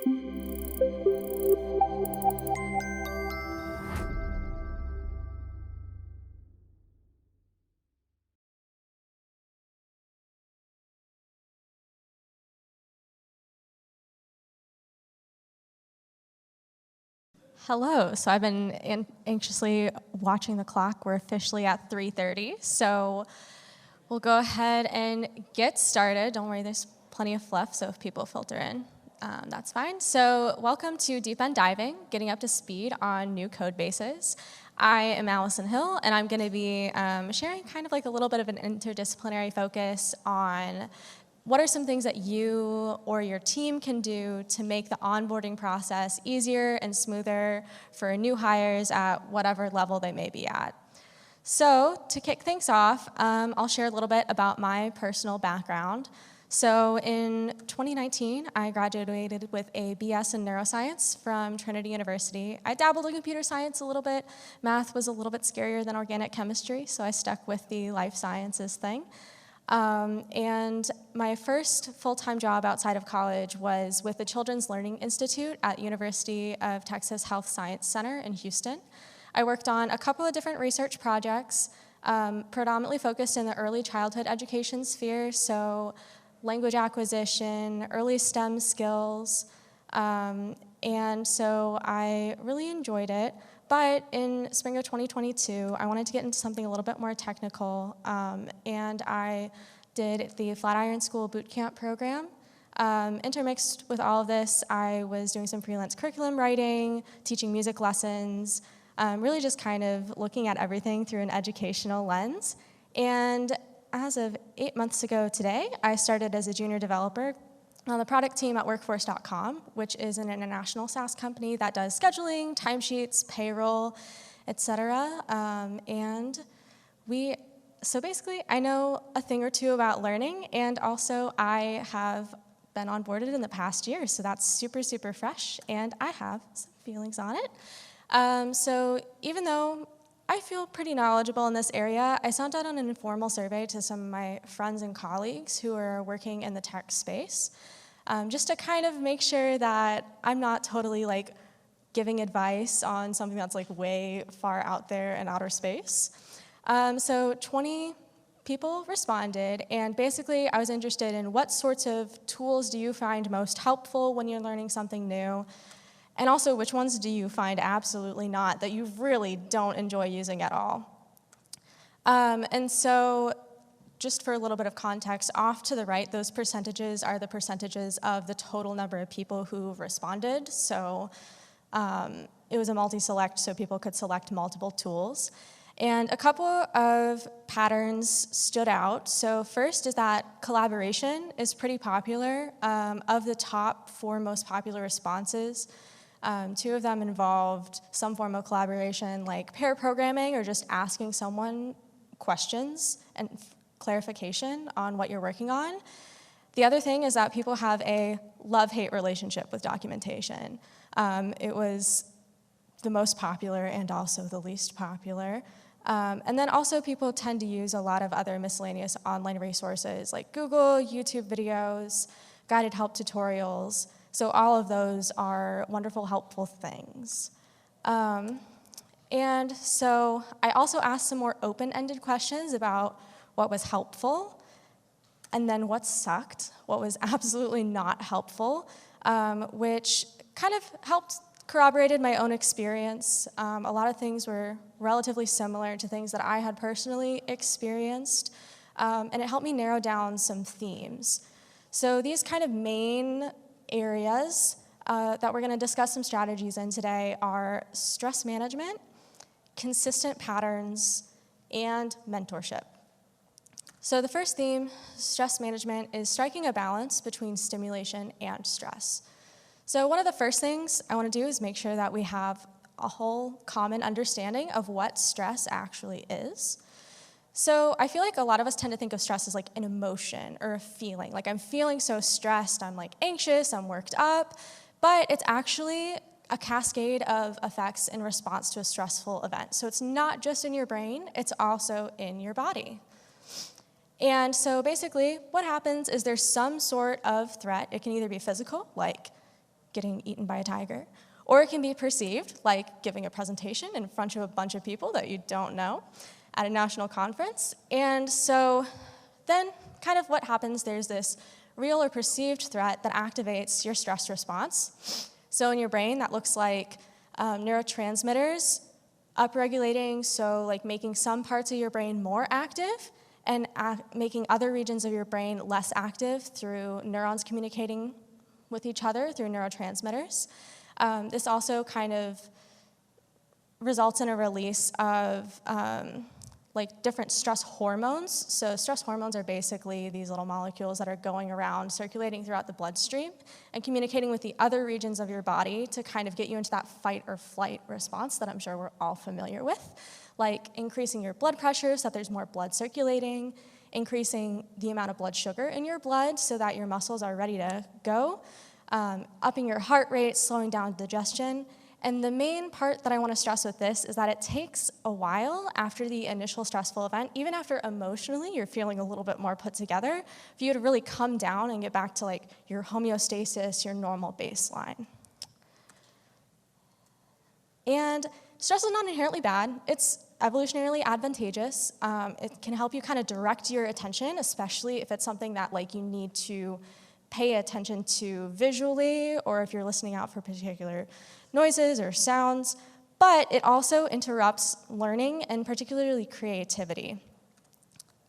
Hello. So I've been anxiously watching the clock. We're officially at 3:30, so we'll go ahead and get started. Don't worry, there's plenty of fluff, so if people filter in, that's fine. So welcome to Deep End Diving, getting up to speed on new code bases. I am Allison Hill, and I'm going to be sharing kind of like a little bit of an interdisciplinary focus on what are some things that you or your team can do to make the onboarding process easier and smoother for new hires at whatever level they may be at. So to kick things off, I'll share a little bit about my personal background. So in 2019, I graduated with a BS in neuroscience from Trinity University. I dabbled in computer science a little bit. Math was a little bit scarier than organic chemistry, so I stuck with the life sciences thing. And my first full-time job outside of college was with the Children's Learning Institute at University of Texas Health Science Center in Houston. I worked on a couple of different research projects, predominantly focused in the early childhood education sphere, so language acquisition, early STEM skills, and so I really enjoyed it. But in spring of 2022, I wanted to get into something a little bit more technical, and I did the Flatiron School Bootcamp program. Intermixed with all of this, I was doing some freelance curriculum writing, teaching music lessons, really just kind of looking at everything through an educational lens. And as of 8 months ago today, I started as a junior developer on the product team at workforce.com, which is an international SaaS company that does scheduling, timesheets, payroll, etc. So basically, I know a thing or two about learning, and also I have been onboarded in the past year, so that's super, super fresh, and I have some feelings on it. So even though I feel pretty knowledgeable in this area, I sent out an informal survey to some of my friends and colleagues who are working in the tech space, just to kind of make sure that I'm not totally like giving advice on something that's like way far out there in outer space. So 20 people responded, and basically I was interested in what sorts of tools do you find most helpful when you're learning something new, and also which ones do you find absolutely not, that you really don't enjoy using at all. And so just for a little bit of context, off to the right, those percentages are the percentages of the total number of people who responded. So it was a multi-select, so people could select multiple tools. And a couple of patterns stood out. So first is that collaboration is pretty popular. Of the top 4 most popular responses, 2 of them involved some form of collaboration, like pair programming or just asking someone questions and clarification on what you're working on. The other thing is that people have a love-hate relationship with documentation. It was the most popular and also the least popular. And then also people tend to use a lot of other miscellaneous online resources like Google, YouTube videos, guided help tutorials. So all of those are wonderful, helpful things. And so I also asked some more open-ended questions about what was helpful, and then what sucked, what was absolutely not helpful, which kind of helped corroborated my own experience. A lot of things were relatively similar to things that I had personally experienced, and it helped me narrow down some themes. So these kind of main areas that we're going to discuss some strategies in today are stress management, consistent patterns, and mentorship. So the first theme, stress management, is striking a balance between stimulation and stress. So one of the first things I want to do is make sure that we have a whole common understanding of what stress actually is. So I feel like a lot of us tend to think of stress as like an emotion or a feeling. Like I'm feeling so stressed, I'm like anxious, I'm worked up, but it's actually a cascade of effects in response to a stressful event. So it's not just in your brain, it's also in your body. And so basically what happens is there's some sort of threat. It can either be physical, like getting eaten by a tiger. Or it can be perceived like giving a presentation in front of a bunch of people that you don't know at a national conference. And so then kind of what happens, there's this real or perceived threat that activates your stress response. So in your brain, that looks like neurotransmitters upregulating, so like making some parts of your brain more active and making other regions of your brain less active through neurons communicating with each other through neurotransmitters. This also kind of results in a release of like different stress hormones. So stress hormones are basically these little molecules that are going around, circulating throughout the bloodstream and communicating with the other regions of your body to kind of get you into that fight or flight response that I'm sure we're all familiar with, like increasing your blood pressure so that there's more blood circulating, increasing the amount of blood sugar in your blood so that your muscles are ready to go, upping your heart rate, slowing down digestion. And the main part that I want to stress with this is that it takes a while after the initial stressful event, even after emotionally you're feeling a little bit more put together, for you to really come down and get back to like your homeostasis, your normal baseline. And stress is not inherently bad. It's evolutionarily advantageous. It can help you kind of direct your attention, especially if it's something that like you need to pay attention to visually, or if you're listening out for particular noises or sounds, but it also interrupts learning and particularly creativity.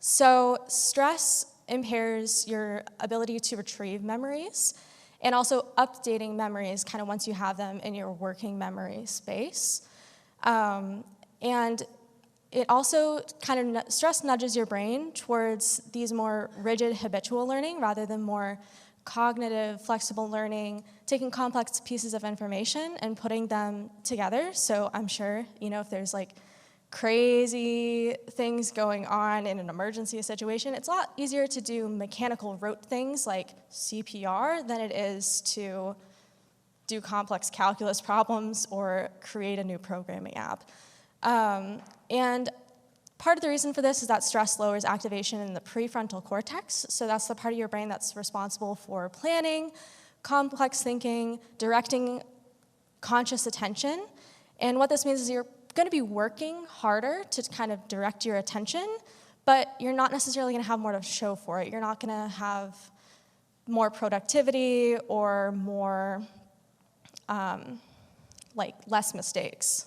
So stress impairs your ability to retrieve memories and also updating memories kind of once you have them in your working memory space. And it also kind of, stress nudges your brain towards these more rigid habitual learning rather than more cognitive, flexible learning, taking complex pieces of information and putting them together. So I'm sure, if there's like crazy things going on in an emergency situation, it's a lot easier to do mechanical rote things like CPR than it is to do complex calculus problems or create a new programming app. And part of the reason for this is that stress lowers activation in the prefrontal cortex. So that's the part of your brain that's responsible for planning, complex thinking, directing conscious attention. And what this means is you're going to be working harder to kind of direct your attention, but you're not necessarily going to have more to show for it. You're not going to have more productivity or more, less mistakes.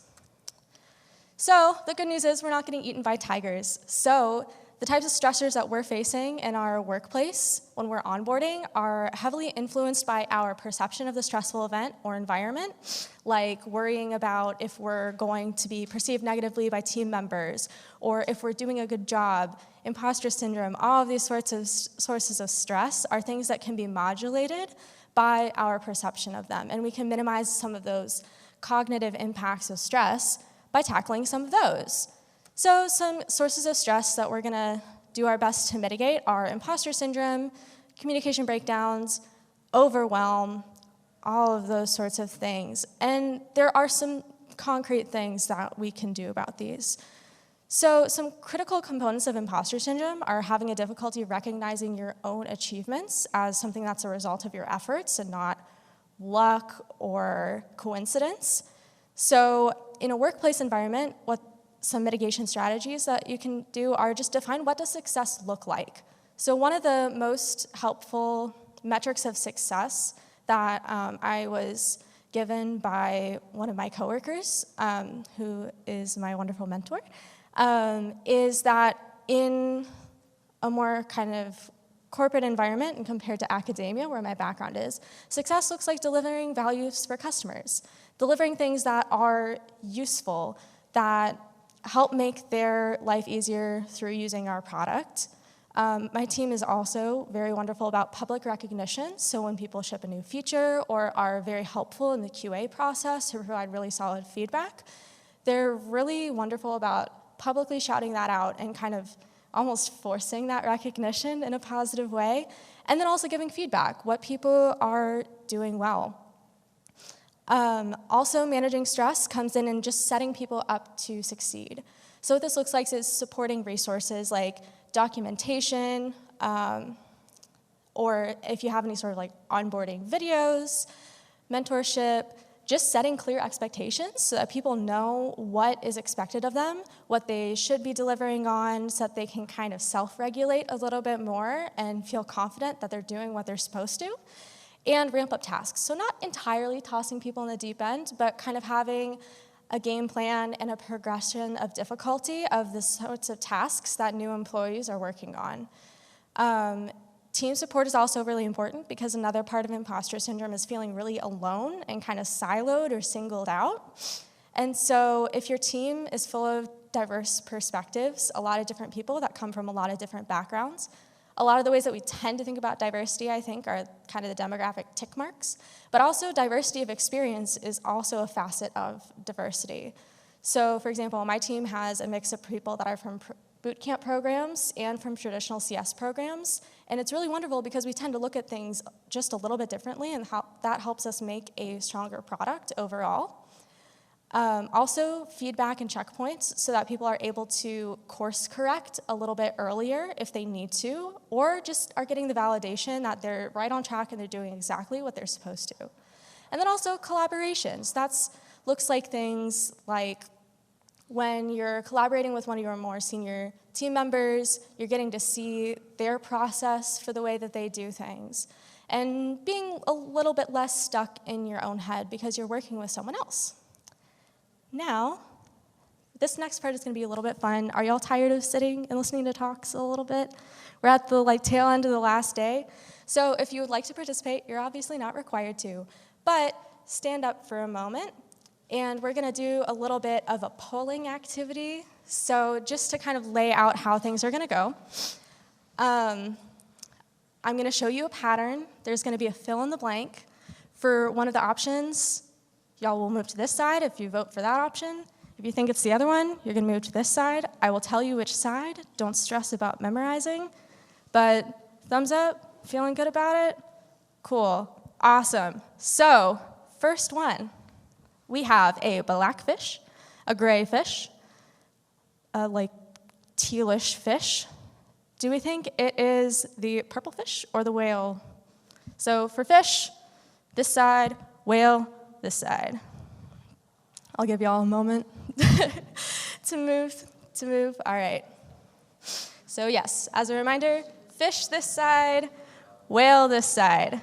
So the good news is we're not getting eaten by tigers. So the types of stressors that we're facing in our workplace when we're onboarding are heavily influenced by our perception of the stressful event or environment, like worrying about if we're going to be perceived negatively by team members or if we're doing a good job. Imposter syndrome, all of these sorts of sources of stress are things that can be modulated by our perception of them. And we can minimize some of those cognitive impacts of stress by tackling some of those. So some sources of stress that we're going to do our best to mitigate are imposter syndrome, communication breakdowns, overwhelm, all of those sorts of things. And there are some concrete things that we can do about these. So some critical components of imposter syndrome are having a difficulty recognizing your own achievements as something that's a result of your efforts and not luck or coincidence. So in a workplace environment, what some mitigation strategies that you can do are just define what does success look like. So one of the most helpful metrics of success that I was given by one of my coworkers, who is my wonderful mentor, is that in a more kind of corporate environment and compared to academia, where my background is, success looks like delivering values for customers, delivering things that are useful, that help make their life easier through using our product. My team is also very wonderful about public recognition, so when people ship a new feature or are very helpful in the QA process to provide really solid feedback, they're really wonderful about publicly shouting that out and kind of almost forcing that recognition in a positive way, and then also giving feedback, what people are doing well. Also, managing stress comes in and just setting people up to succeed. So what this looks like is supporting resources like documentation, or if you have any sort of like onboarding videos, mentorship, just setting clear expectations so that people know what is expected of them, what they should be delivering on, so that they can kind of self-regulate a little bit more and feel confident that they're doing what they're supposed to, and ramp up tasks. So not entirely tossing people in the deep end, but kind of having a game plan and a progression of difficulty of the sorts of tasks that new employees are working on. Team support is also really important because another part of imposter syndrome is feeling really alone and kind of siloed or singled out. And so if your team is full of diverse perspectives, a lot of different people that come from a lot of different backgrounds, a lot of the ways that we tend to think about diversity, I think, are kind of the demographic tick marks. But also diversity of experience is also a facet of diversity. So for example, my team has a mix of people that are from boot camp programs and from traditional CS programs. And it's really wonderful because we tend to look at things just a little bit differently, and how that helps us make a stronger product overall. Also, feedback and checkpoints so that people are able to course correct a little bit earlier if they need to, or just are getting the validation that they're right on track and they're doing exactly what they're supposed to. And then also collaborations. That looks like things like when you're collaborating with one of your more senior team members, you're getting to see their process for the way that they do things, and being a little bit less stuck in your own head because you're working with someone else. Now, this next part is going to be a little bit fun. Are y'all tired of sitting and listening to talks a little bit? We're at the tail end of the last day. So if you would like to participate, you're obviously not required to, but stand up for a moment. And we're going to do a little bit of a polling activity. So just to kind of lay out how things are going to go, I'm going to show you a pattern. There's going to be a fill in the blank. For one of the options, y'all will move to this side if you vote for that option. If you think it's the other one, you're going to move to this side. I will tell you which side. Don't stress about memorizing. But thumbs up, feeling good about it? Cool, awesome. So first one. We have a black fish, a gray fish, a tealish fish. Do we think it is the purple fish or the whale? So for fish, this side, whale, this side. I'll give y'all a moment to move. All right. So yes, as a reminder, fish this side, whale this side.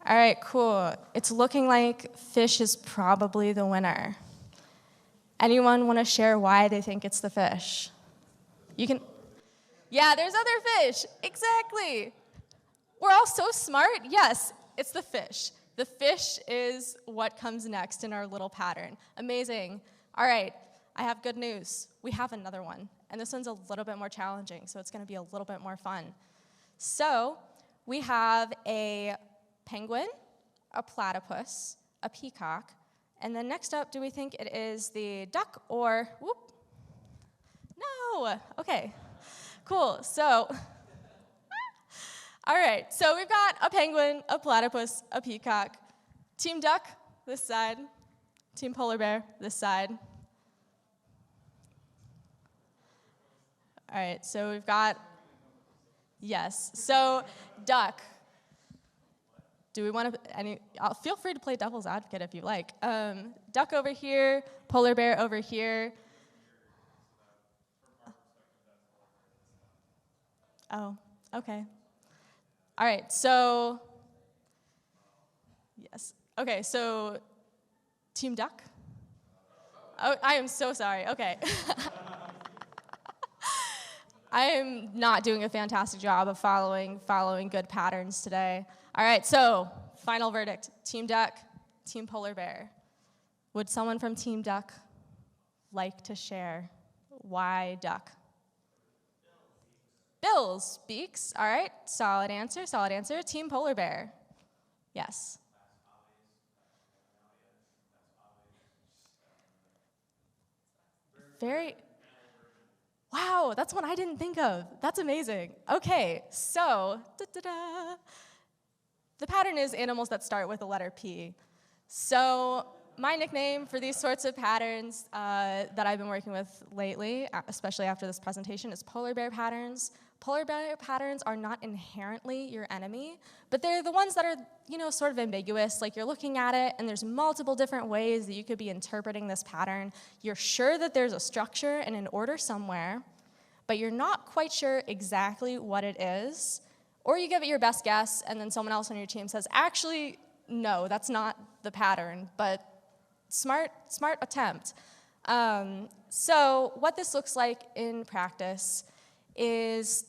All right, cool. It's looking like fish is probably the winner. Anyone want to share why they think it's the fish? You can. Yeah, there's other fish. Exactly. We're all so smart. Yes, it's the fish. The fish is what comes next in our little pattern. Amazing. All right, I have good news. We have another one, and this one's a little bit more challenging, so it's going to be a little bit more fun. So we have a penguin, a platypus, a peacock, and then next up, do we think it is the duck or, whoop? No, okay, cool, so, all right, so we've got a penguin, a platypus, a peacock, team duck, this side, team polar bear, this side. All right, so we've got, yes, so duck. Do we want to, feel free to play devil's advocate if you like. Duck over here, polar bear over here. Oh, okay. All right, so, yes. Okay, so, team duck? Oh, I am so sorry, okay. I am not doing a fantastic job of following good patterns today. All right, so final verdict, team duck, team polar bear. Would someone from team duck like to share why duck? Bills, beaks, all right, solid answer. Team polar bear, yes. Wow, that's one I didn't think of. That's amazing. Okay, so, the pattern is animals that start with the letter P. So my nickname for these sorts of patterns that I've been working with lately, especially after this presentation, is polar bear patterns. Polar bear patterns are not inherently your enemy, but they're the ones that are, sort of ambiguous. Like, you're looking at it, and there's multiple different ways that you could be interpreting this pattern. You're sure that there's a structure and an order somewhere, but you're not quite sure exactly what it is. Or you give it your best guess, and then someone else on your team says, actually, no, that's not the pattern, but smart attempt. So what this looks like in practice is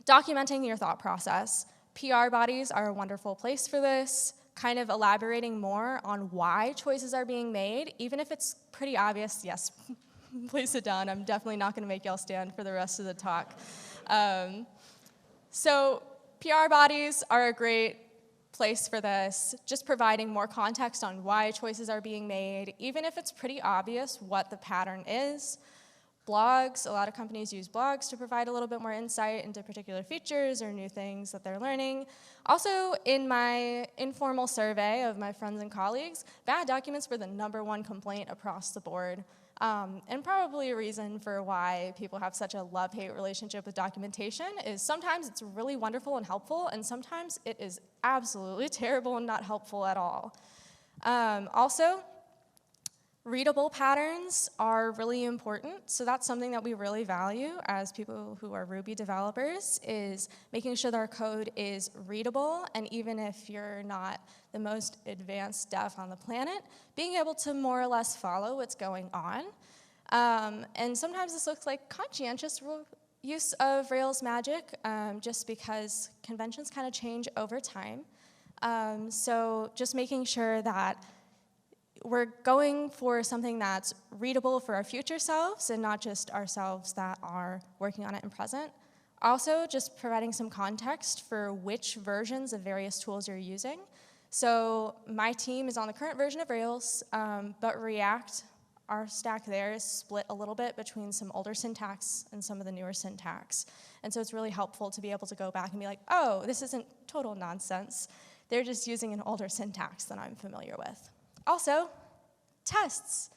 documenting your thought process. PR bodies are a wonderful place for this, kind of elaborating more on why choices are being made, even if it's pretty obvious. Yes, please sit down. I'm definitely not going to make y'all stand for the rest of the talk. So PR bodies are a great place for this, just providing more context on why choices are being made, even if it's pretty obvious what the pattern is. Blogs, a lot of companies use blogs to provide a little bit more insight into particular features or new things that they're learning. Also, in my informal survey of my friends and colleagues, bad documents were the #1 complaint across the board, and probably a reason for why people have such a love-hate relationship with documentation is sometimes it's really wonderful and helpful, and sometimes it is absolutely terrible and not helpful at all. Also, readable patterns are really important, so that's something that we really value as people who are Ruby developers, is making sure that our code is readable, and even if you're not the most advanced dev on the planet, being able to more or less follow what's going on. And sometimes this looks like conscientious use of Rails magic, just because conventions kind of change over time. So just making sure that we're going for something that's readable for our future selves and not just ourselves that are working on it in present. Also, just providing some context for which versions of various tools you're using. So my team is on the current version of Rails, but React, our stack there is split a little bit between some older syntax and some of the newer syntax. And so it's really helpful to be able to go back and be like, oh, this isn't total nonsense. They're just using an older syntax that I'm familiar with. Also, tests.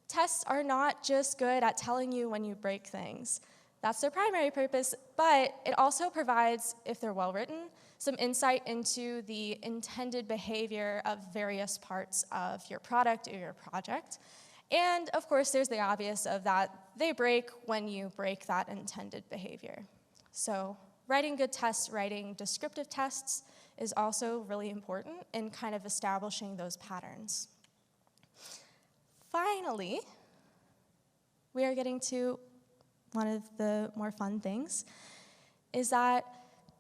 Tests are not just good at telling you when you break things. That's their primary purpose, but it also provides, if they're well written, some insight into the intended behavior of various parts of your product or your project. And of course, there's the obvious of that they break when you break that intended behavior. So writing good tests, writing descriptive tests is also really important in kind of establishing those patterns. Finally, we are getting to one of the more fun things, is that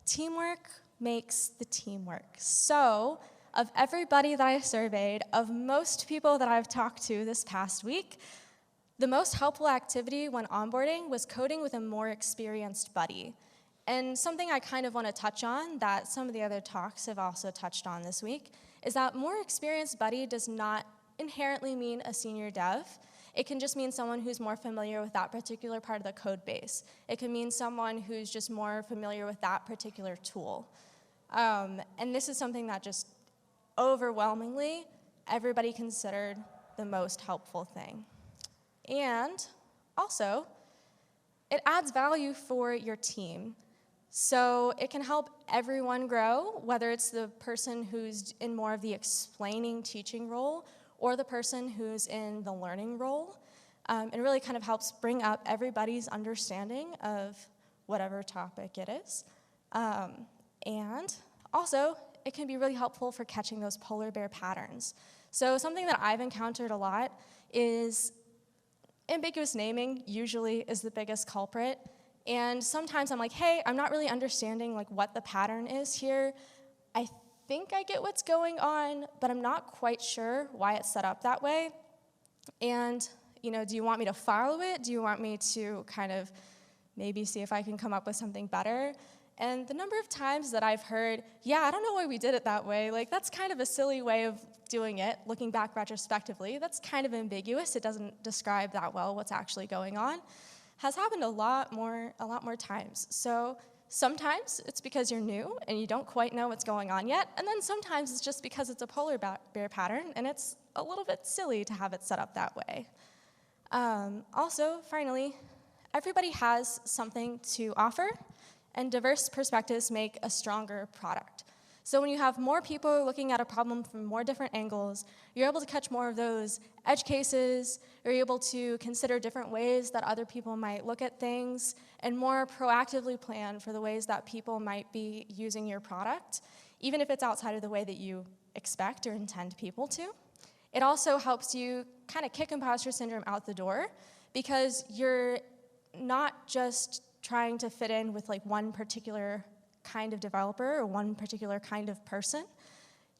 teamwork makes the team work. So, of everybody that I surveyed, of most people that I've talked to this past week, the most helpful activity when onboarding was coding with a more experienced buddy. And something I kind of want to touch on that some of the other talks have also touched on this week is that more experienced buddy does not inherently mean a senior dev. It can just mean someone who's more familiar with that particular part of the code base. It can mean someone who's just more familiar with that particular tool. And this is something that just overwhelmingly everybody considered the most helpful thing. And also, it adds value for your team. So it can help everyone grow, whether it's the person who's in more of the explaining, teaching role, or the person who's in the learning role. It really kind of helps bring up everybody's understanding of whatever topic it is. And also, it can be really helpful for catching those polar bear patterns. So something that I've encountered a lot is ambiguous naming usually is the biggest culprit. And sometimes I'm like, hey, I'm not really understanding like what the pattern is here. I think I get what's going on, but I'm not quite sure why it's set up that way. And, do you want me to follow it? Do you want me to kind of maybe see if I can come up with something better? And the number of times that I've heard, yeah, I don't know why we did it that way. Like, that's kind of a silly way of doing it, looking back retrospectively. That's kind of ambiguous. It doesn't describe that well what's actually going on. Has happened a lot more times. So sometimes it's because you're new and you don't quite know what's going on yet, and then sometimes it's just because it's a polar bear pattern and it's a little bit silly to have it set up that way. Also, finally, everybody has something to offer, and diverse perspectives make a stronger product. So when you have more people looking at a problem from more different angles, you're able to catch more of those edge cases, you're able to consider different ways that other people might look at things, and more proactively plan for the ways that people might be using your product, even if it's outside of the way that you expect or intend people to. It also helps you kind of kick imposter syndrome out the door, because you're not just trying to fit in with like one particular kind of developer or one particular kind of person.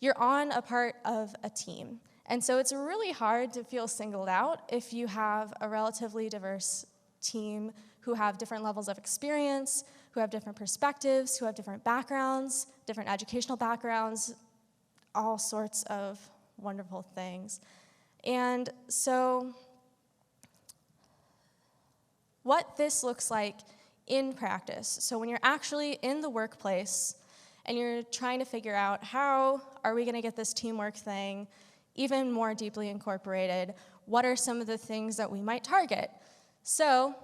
You're on a part of a team. And so it's really hard to feel singled out if you have a relatively diverse team who have different levels of experience, who have different perspectives, who have different backgrounds, different educational backgrounds, all sorts of wonderful things. And so what this looks like in practice. So when you're actually in the workplace and you're trying to figure out how are we going to get this teamwork thing even more deeply incorporated, what are some of the things that we might target? So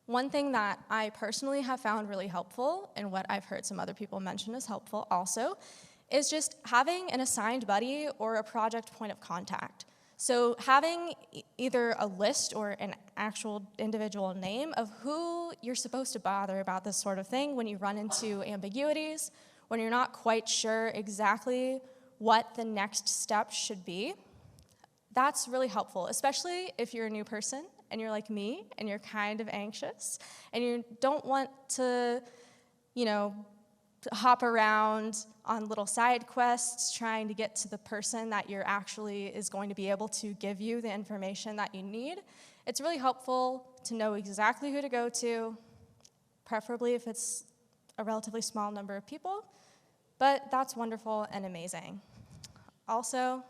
one thing that I personally have found really helpful, and what I've heard some other people mention as helpful also, is just having an assigned buddy or a project point of contact. So having either a list or an actual individual name of who you're supposed to bother about this sort of thing when you run into ambiguities, when you're not quite sure exactly what the next step should be, that's really helpful, especially if you're a new person and you're like me and you're kind of anxious and you don't want to, hop around on little side quests trying to get to the person that you're actually is going to be able to give you the information that you need. It's really helpful to know exactly who to go to, preferably if it's a relatively small number of people, but that's wonderful and amazing. Also,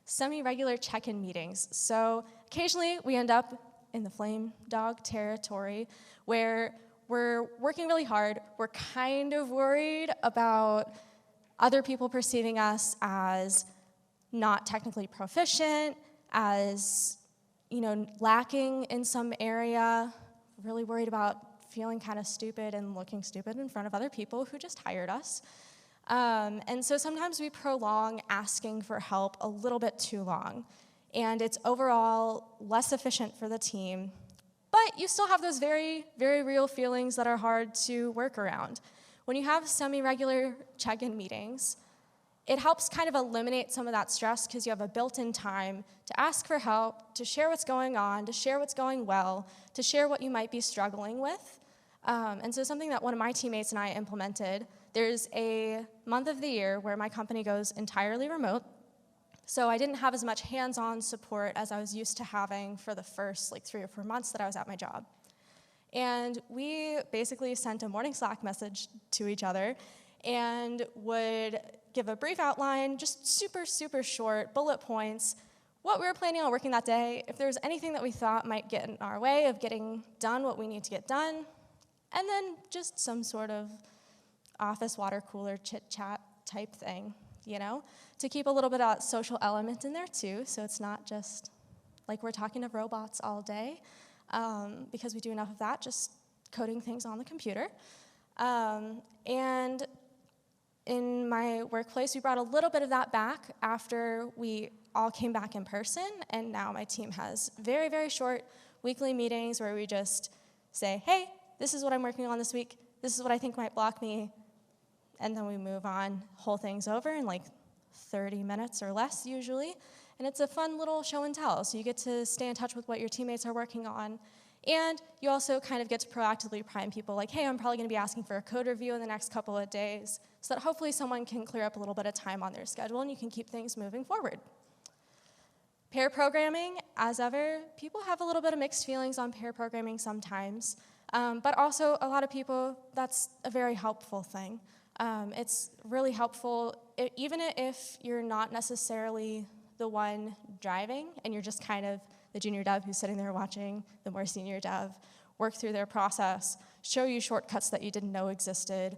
semi-regular check-in meetings. So occasionally we end up in the flame dog territory where we're working really hard. We're kind of worried about other people perceiving us as not technically proficient, as lacking in some area, really worried about feeling kind of stupid and looking stupid in front of other people who just hired us. And so sometimes we prolong asking for help a little bit too long, and it's overall less efficient for the team. But you still have those very, very real feelings that are hard to work around. When you have semi-regular check-in meetings, it helps kind of eliminate some of that stress because you have a built-in time to ask for help, to share what's going on, to share what's going well, to share what you might be struggling with. And so something that one of my teammates and I implemented, there's a month of the year where my company goes entirely remote. So I didn't have as much hands-on support as I was used to having for the first 3 or 4 months that I was at my job. And we basically sent a morning Slack message to each other and would give a brief outline, just super, super short, bullet points, what we were planning on working that day, if there was anything that we thought might get in our way of getting done what we need to get done, and then just some sort of office water cooler chit-chat type thing, to keep a little bit of that social element in there too, so it's not just like we're talking to robots all day, because we do enough of that, just coding things on the computer. And in my workplace, we brought a little bit of that back after we all came back in person, and now my team has very, very short weekly meetings where we just say, hey, this is what I'm working on this week, this is what I think might block me, and then we move on, whole things over in 30 minutes or less usually. And it's a fun little show and tell. So you get to stay in touch with what your teammates are working on. And you also kind of get to proactively prime people like, hey, I'm probably going to be asking for a code review in the next couple of days, so that hopefully someone can clear up a little bit of time on their schedule and you can keep things moving forward. Pair programming, as ever, people have a little bit of mixed feelings on pair programming sometimes. But also, a lot of people, that's a very helpful thing. It's really helpful, even if you're not necessarily the one driving, and you're just kind of the junior dev who's sitting there watching the more senior dev work through their process, show you shortcuts that you didn't know existed,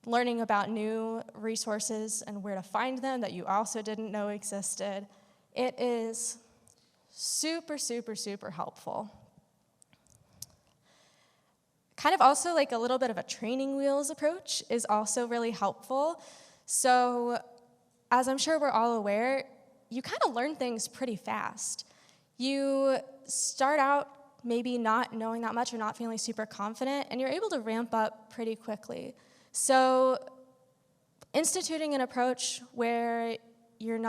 learning about new resources and where to find them that you also didn't know existed. It is super, super, super helpful. kind of also like a little bit of a training wheels approach is also really helpful. So as I'm sure we're all aware, you kind of learn things pretty fast. You start out maybe not knowing that much or not feeling super confident, and you're able to ramp up pretty quickly. So instituting an approach where you're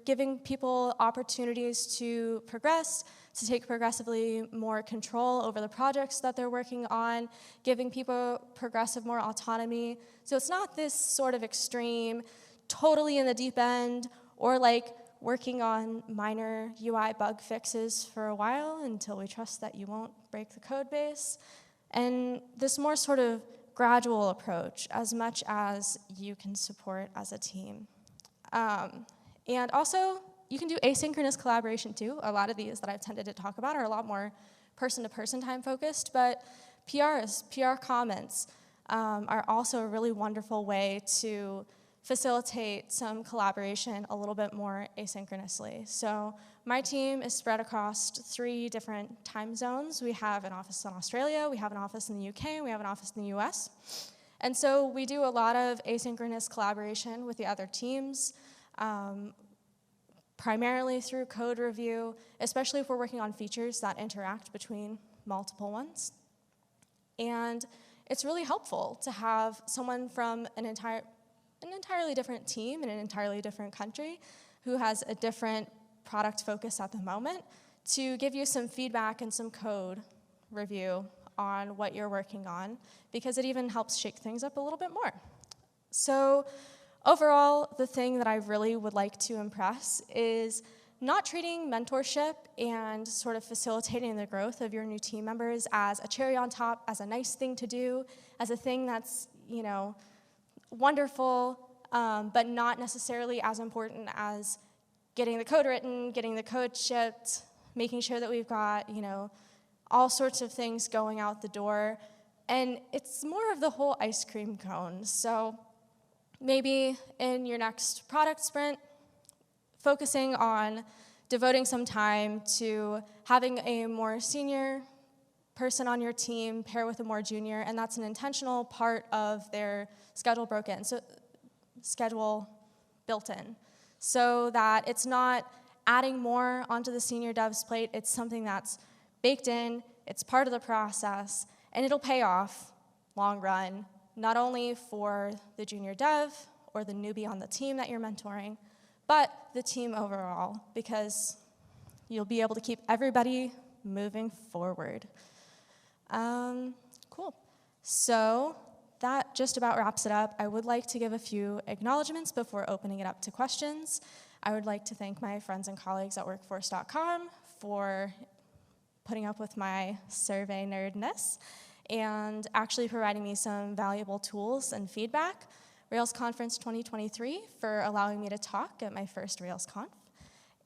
giving people opportunities to progress, to take progressively more control over the projects that they're working on, giving people progressive more autonomy. So it's not this sort of extreme, totally in the deep end, or like working on minor UI bug fixes for a while until we trust that you won't break the code base. And this more sort of gradual approach, as much as you can support as a team. And also, you can do asynchronous collaboration too. A lot of these that I've tended to talk about are a lot more person-to-person time focused, but PRs, PR comments, are also a really wonderful way to facilitate some collaboration a little bit more asynchronously. So my team is spread across 3 different time zones. We have an office in Australia, we have an office in the UK, and we have an office in the US. And so we do a lot of asynchronous collaboration with the other teams, primarily through code review, especially if we're working on features that interact between multiple ones. And it's really helpful to have someone from an entirely different team in an entirely different country who has a different product focus at the moment to give you some feedback and some code review on what you're working on, because it even helps shake things up a little bit more. So overall, the thing that I really would like to impress is not treating mentorship and sort of facilitating the growth of your new team members as a cherry on top, as a nice thing to do, as a thing that's, wonderful, but not necessarily as important as getting the code written, getting the code shipped, making sure that we've got, all sorts of things going out the door. And it's more of the whole ice cream cone. So maybe in your next product sprint, focusing on devoting some time to having a more senior person on your team pair with a more junior, and that's an intentional part of their schedule built in, so that it's not adding more onto the senior dev's plate. It's something that's baked in, it's part of the process, and it'll pay off long run, not only for the junior dev or the newbie on the team that you're mentoring, but the team overall, because you'll be able to keep everybody moving forward. Cool. So that just about wraps it up. I would like to give a few acknowledgments before opening it up to questions. I would like to thank my friends and colleagues at workforce.com for putting up with my survey nerdness and actually providing me some valuable tools and feedback. Rails Conference 2023 for allowing me to talk at my first RailsConf,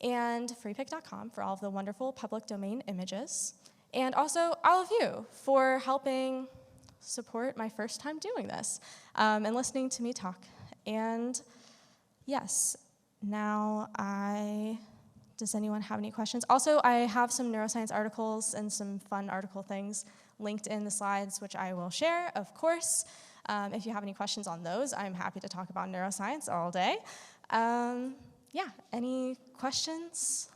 and freepik.com for all of the wonderful public domain images, and also all of you for helping support my first time doing this and listening to me talk. And yes, now does anyone have any questions? Also, I have some neuroscience articles and some fun article things linked in the slides, which I will share, of course. If you have any questions on those, I'm happy to talk about neuroscience all day. Yeah, any questions?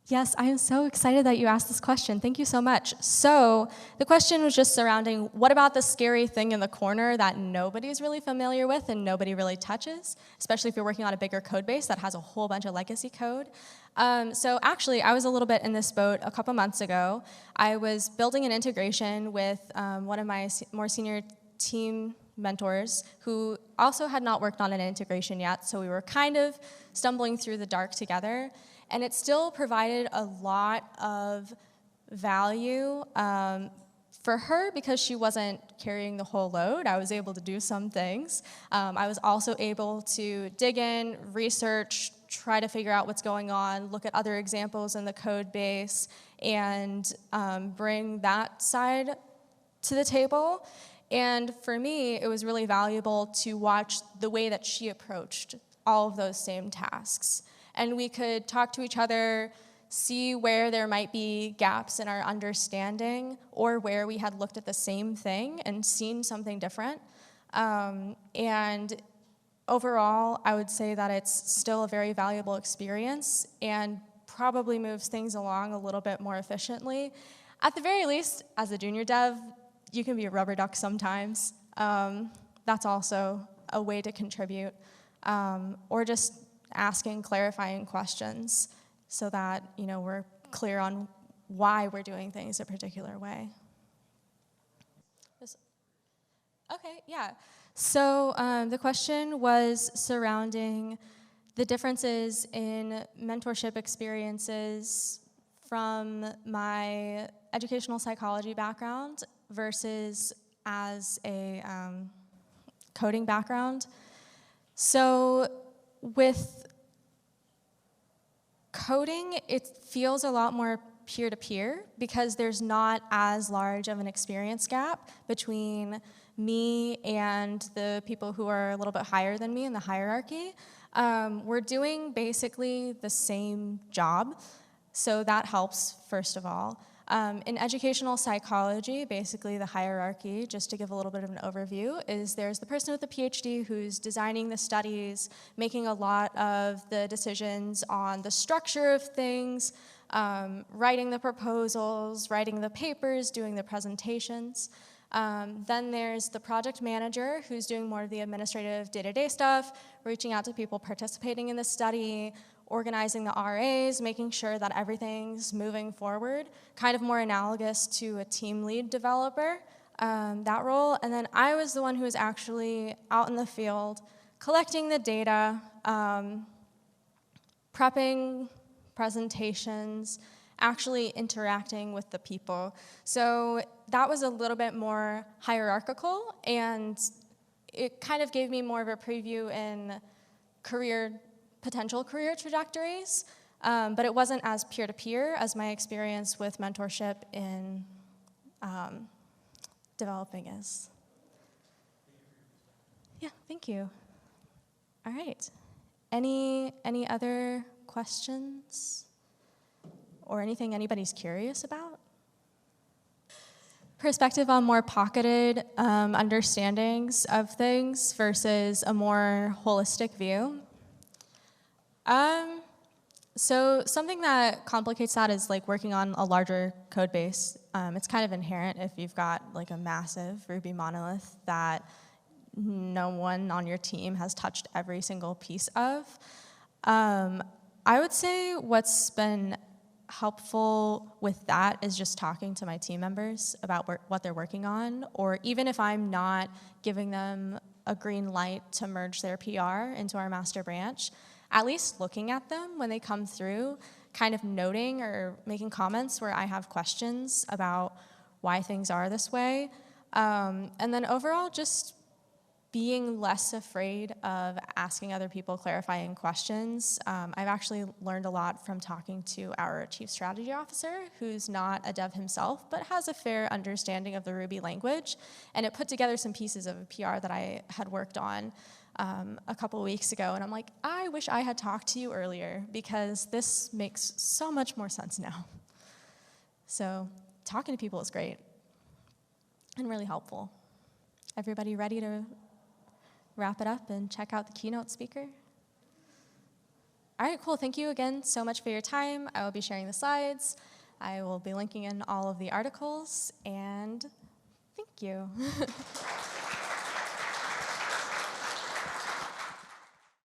Yes, I am so excited that you asked this question. Thank you so much. So the question was just surrounding, what about the scary thing in the corner that nobody's really familiar with and nobody really touches, especially if you're working on a bigger code base that has a whole bunch of legacy code? So actually, I was a little bit in this boat a couple months ago. I was building an integration with one of my more senior team mentors who also had not worked on an integration yet, so we were kind of stumbling through the dark together. And it still provided a lot of value for her because she wasn't carrying the whole load. I was able to do some things. I was also able to dig in, research, try to figure out what's going on, look at other examples in the code base, and bring that side to the table. And for me, it was really valuable to watch the way that she approached all of those same tasks. And we could talk to each other, see where there might be gaps in our understanding or where we had looked at the same thing and seen something different. And overall, I would say that it's still a very valuable experience and probably moves things along a little bit more efficiently. At the very least, as a junior dev, you can be a rubber duck sometimes. That's also a way to contribute. Or just asking clarifying questions so that, we're clear on why we're doing things a particular way. Okay, yeah. So the question was surrounding the differences in mentorship experiences from my educational psychology background versus as a coding background. So with coding, it feels a lot more peer-to-peer because there's not as large of an experience gap between me and the people who are a little bit higher than me in the hierarchy. We're doing basically the same job, so that helps, first of all. In educational psychology, basically the hierarchy, just to give a little bit of an overview, is there's the person with the PhD who's designing the studies, making a lot of the decisions on the structure of things, writing the proposals, writing the papers, doing the presentations. Then there's the project manager who's doing more of the administrative day-to-day stuff, reaching out to people participating in the study, organizing the RAs, making sure that everything's moving forward, kind of more analogous to a team lead developer, that role. And then I was the one who was actually out in the field, collecting the data, prepping presentations, actually interacting with the people. So that was a little bit more hierarchical, and it kind of gave me more of a preview in potential career trajectories, but it wasn't as peer-to-peer as my experience with mentorship in developing is. Yeah, thank you. All right. Any other questions or anything anybody's curious about? Perspective on more pocketed understandings of things versus a more holistic view. So something that complicates that is like working on a larger code base. It's kind of inherent if you've got like a massive Ruby monolith that no one on your team has touched every single piece of. I would say what's been helpful with that is just talking to my team members about what they're working on, or even if I'm not giving them a green light to merge their PR into our master branch, at least looking at them when they come through, kind of noting or making comments where I have questions about why things are this way. And then overall, just being less afraid of asking other people clarifying questions. I've actually learned a lot from talking to our chief strategy officer, who's not a dev himself, but has a fair understanding of the Ruby language. And it put together some pieces of a PR that I had worked on a couple of weeks ago, and I'm like, I wish I had talked to you earlier because this makes so much more sense now. So talking to people is great and really helpful. Everybody ready to wrap it up and check out the keynote speaker? All right, cool. Thank you again so much for your time. I will be sharing the slides. I will be linking in all of the articles, and thank you.